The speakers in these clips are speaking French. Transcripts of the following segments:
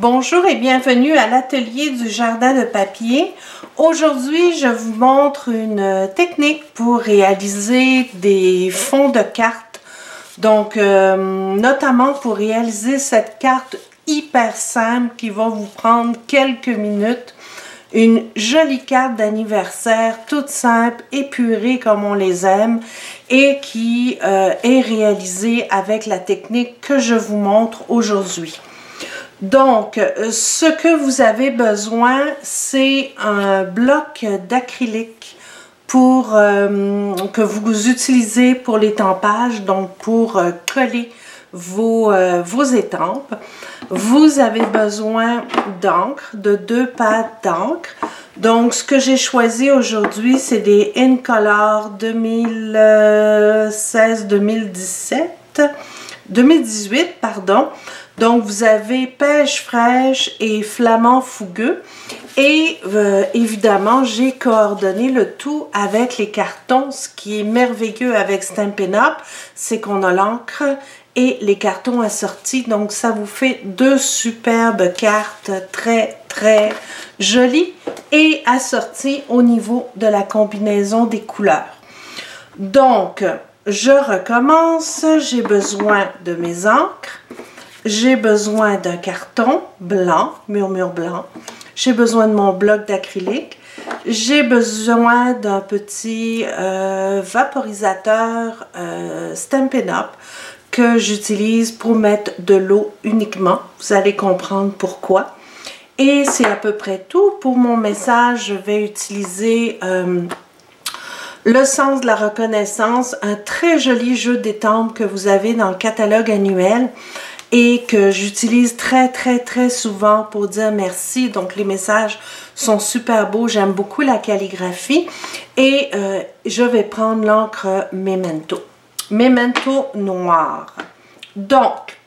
Bonjour et bienvenue à l'atelier du jardin de papier. Aujourd'hui, je vous montre une technique pour réaliser des fonds de cartes. Donc, notamment pour réaliser cette carte hyper simple qui va vous prendre quelques minutes. Une jolie carte d'anniversaire, toute simple, épurée comme on les aime et qui est réalisée avec la technique que je vous montre aujourd'hui. Donc, ce que vous avez besoin, c'est un bloc d'acrylique pour que vous utilisez pour l'étampage, donc pour coller vos étampes. Vous avez besoin d'encre, de 2 pattes d'encre. Donc, ce que j'ai choisi aujourd'hui, c'est des Incolor 2018, pardon. Donc, vous avez pêche fraîche et flamand fougueux. Et évidemment, j'ai coordonné le tout avec les cartons. Ce qui est merveilleux avec Stampin' Up, c'est qu'on a l'encre et les cartons assortis. Donc, ça vous fait 2 superbes cartes très, très jolies et assorties au niveau de la combinaison des couleurs. Donc, je recommence. J'ai besoin de mes encres. J'ai besoin d'un carton blanc, murmure blanc. J'ai besoin de mon bloc d'acrylique. J'ai besoin d'un petit vaporisateur Stampin' Up que j'utilise pour mettre de l'eau uniquement. Vous allez comprendre pourquoi. Et c'est à peu près tout. Pour mon message, je vais utiliser le sens de la reconnaissance, un très joli jeu d'étampes que vous avez dans le catalogue annuel et que j'utilise très souvent pour dire merci. Donc, les messages sont super beaux. J'aime beaucoup la calligraphie. Et je vais prendre l'encre Memento. Memento noir. Donc,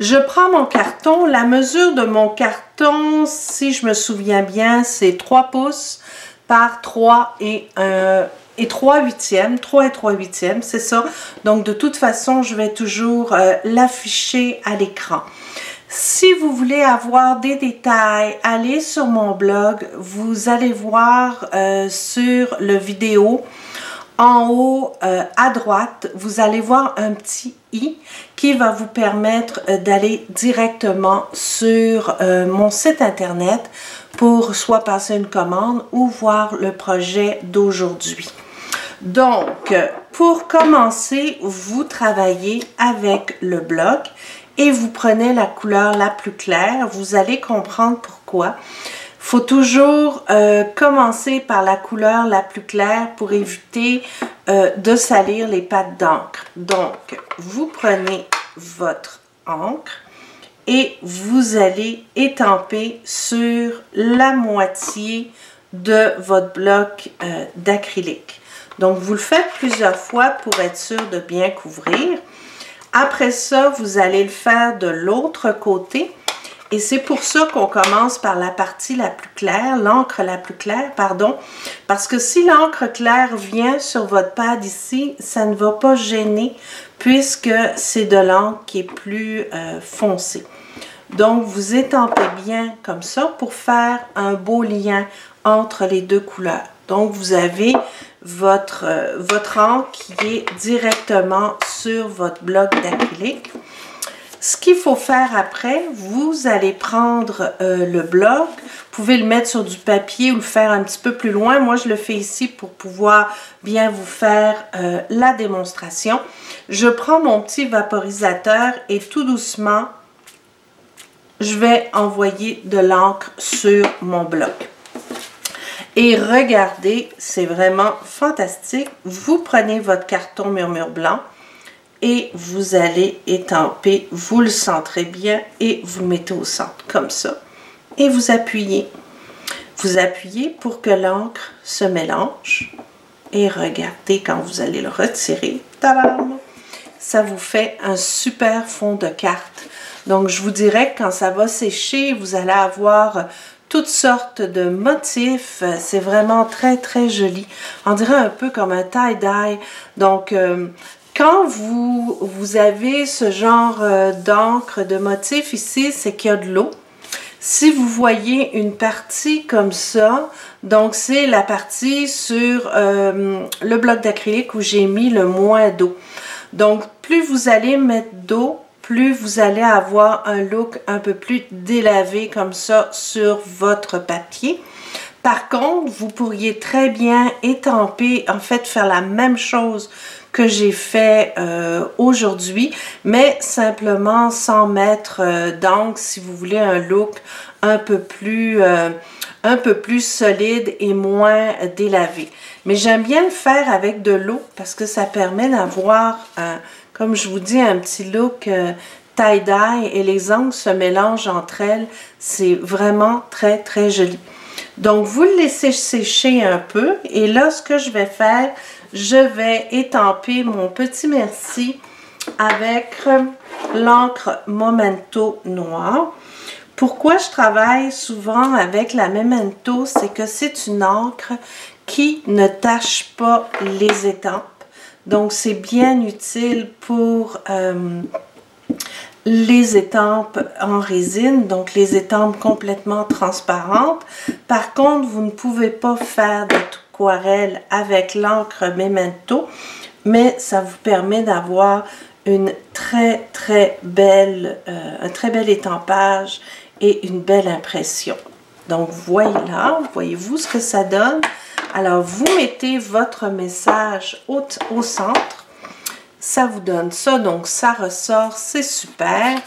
je prends mon carton. La mesure de mon carton, si je me souviens bien, c'est 3 pouces par 3 et 3/8, 3 et 3/8, c'est ça. Donc, de toute façon, je vais toujours l'afficher à l'écran. Si vous voulez avoir des détails, allez sur mon blog. Vous allez voir sur le vidéo, en haut à droite, vous allez voir un petit i qui va vous permettre d'aller directement sur mon site internet pour soit passer une commande ou voir le projet d'aujourd'hui. Donc, pour commencer, vous travaillez avec le bloc et vous prenez la couleur la plus claire. Vous allez comprendre pourquoi. Il faut toujours commencer par la couleur la plus claire pour éviter de salir les pattes d'encre. Donc, vous prenez votre encre et vous allez étamper sur la moitié de votre bloc d'acrylique. Donc, vous le faites plusieurs fois pour être sûr de bien couvrir. Après ça, vous allez le faire de l'autre côté. Et c'est pour ça qu'on commence par la partie la plus claire, l'encre la plus claire, pardon. Parce que si l'encre claire vient sur votre pad ici, ça ne va pas gêner puisque c'est de l'encre qui est plus foncée. Donc, vous étampez bien comme ça pour faire un beau lien entre les deux couleurs. Donc, vous avez votre encre qui est directement sur votre bloc d'acrylique. Ce qu'il faut faire après, vous allez prendre le bloc. Vous pouvez le mettre sur du papier ou le faire un petit peu plus loin. Moi, je le fais ici pour pouvoir bien vous faire la démonstration. Je prends mon petit vaporisateur et tout doucement, je vais envoyer de l'encre sur mon bloc. Et regardez, c'est vraiment fantastique. Vous prenez votre carton murmure blanc et vous allez étamper, vous le centrez bien et vous le mettez au centre, comme ça. Et vous appuyez. Vous appuyez pour que l'encre se mélange. Et regardez quand vous allez le retirer. Tadam! Ça vous fait un super fond de carte. Donc, je vous dirais que quand ça va sécher, vous allez avoir toutes sortes de motifs. C'est vraiment très joli. On dirait un peu comme un tie-dye. Donc, Quand vous avez ce genre d'encre, de motif ici, c'est qu'il y a de l'eau. Si vous voyez une partie comme ça, donc c'est la partie sur le bloc d'acrylique où j'ai mis le moins d'eau. Donc plus vous allez mettre d'eau, plus vous allez avoir un look un peu plus délavé comme ça sur votre papier. Par contre, vous pourriez très bien étamper, en fait faire la même chose que j'ai fait aujourd'hui, mais simplement sans mettre d'encre si vous voulez un look un peu plus solide et moins délavé. Mais j'aime bien le faire avec de l'eau parce que ça permet d'avoir, comme je vous dis, un petit look tie-dye et les encres se mélangent entre elles. C'est vraiment très très joli. Donc vous le laissez sécher un peu et là ce que je vais faire, je vais étamper mon petit merci avec l'encre Memento noire. Pourquoi je travaille souvent avec la Memento, c'est que c'est une encre qui ne tache pas les étampes. Donc c'est bien utile pour les étampes en résine, donc les étampes complètement transparentes. Par contre, vous ne pouvez pas faire d'aquarelle avec l'encre Memento, mais ça vous permet d'avoir une un très bel étampage et une belle impression. Donc voilà, voyez-vous ce que ça donne? Alors vous mettez votre message au centre. Ça vous donne ça, donc ça ressort, c'est super.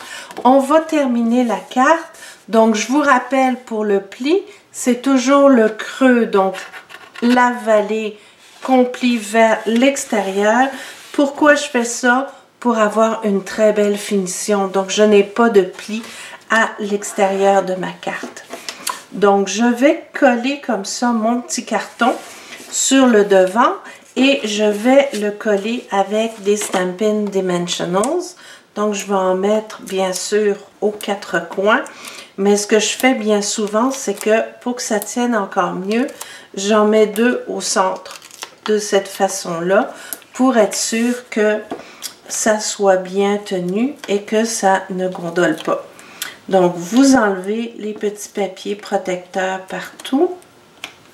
On va terminer la carte. Donc, je vous rappelle pour le pli, c'est toujours le creux, donc la vallée qu'on plie vers l'extérieur. Pourquoi je fais ça? Pour avoir une très belle finition. Donc, je n'ai pas de pli à l'extérieur de ma carte. Donc, je vais coller comme ça mon petit carton sur le devant. Et je vais le coller avec des Stampin' Dimensionals. Donc, je vais en mettre, bien sûr, aux quatre coins. Mais ce que je fais bien souvent, c'est que pour que ça tienne encore mieux, j'en mets deux au centre de cette façon-là pour être sûr que ça soit bien tenu et que ça ne gondole pas. Donc, vous enlevez les petits papiers protecteurs partout.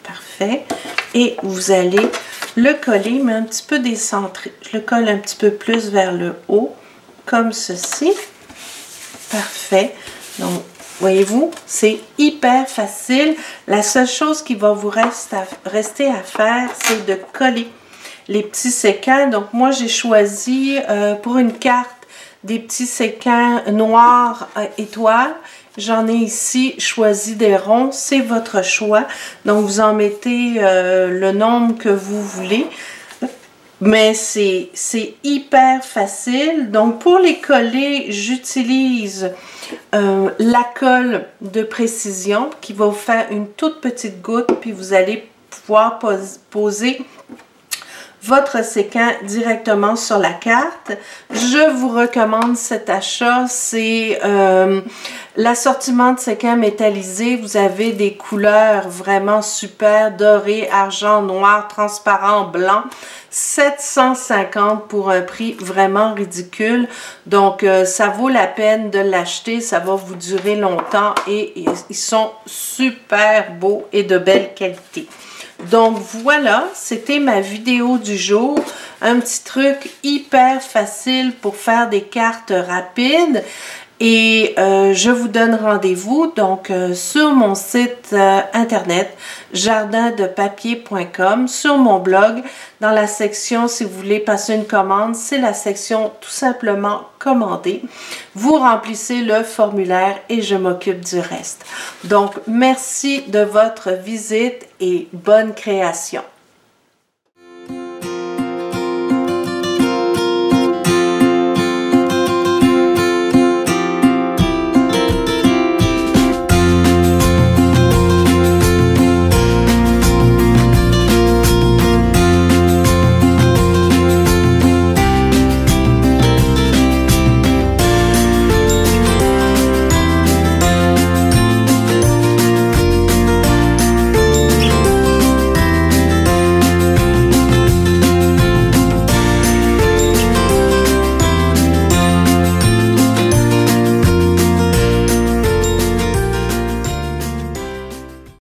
Parfait. Et vous allez le coller, mais un petit peu décentré. Je le colle un petit peu plus vers le haut, comme ceci. Parfait. Donc, voyez-vous, c'est hyper facile. La seule chose qui va vous rester à faire, c'est de coller les petits séquins. Donc, moi, j'ai choisi pour une carte des petits séquins noirs étoiles. J'en ai ici choisi des ronds, c'est votre choix. Donc, vous en mettez le nombre que vous voulez. Mais c'est hyper facile. Donc, pour les coller, j'utilise la colle de précision qui va vous faire une toute petite goutte. Puis, vous allez pouvoir poser votre séquin directement sur la carte. Je vous recommande cet achat. C'est l'assortiment de séquins métallisés. Vous avez des couleurs vraiment super, doré, argent, noir, transparent, blanc. 750 pour un prix vraiment ridicule. Donc, ça vaut la peine de l'acheter. Ça va vous durer longtemps et ils sont super beaux et de belle qualité. Donc voilà, c'était ma vidéo du jour. Un petit truc hyper facile pour faire des cartes rapides. Et je vous donne rendez-vous donc sur mon site internet jardindepapier.com, sur mon blog, dans la section si vous voulez passer une commande, c'est la section tout simplement commander. Vous remplissez le formulaire et je m'occupe du reste. Donc merci de votre visite et bonne création.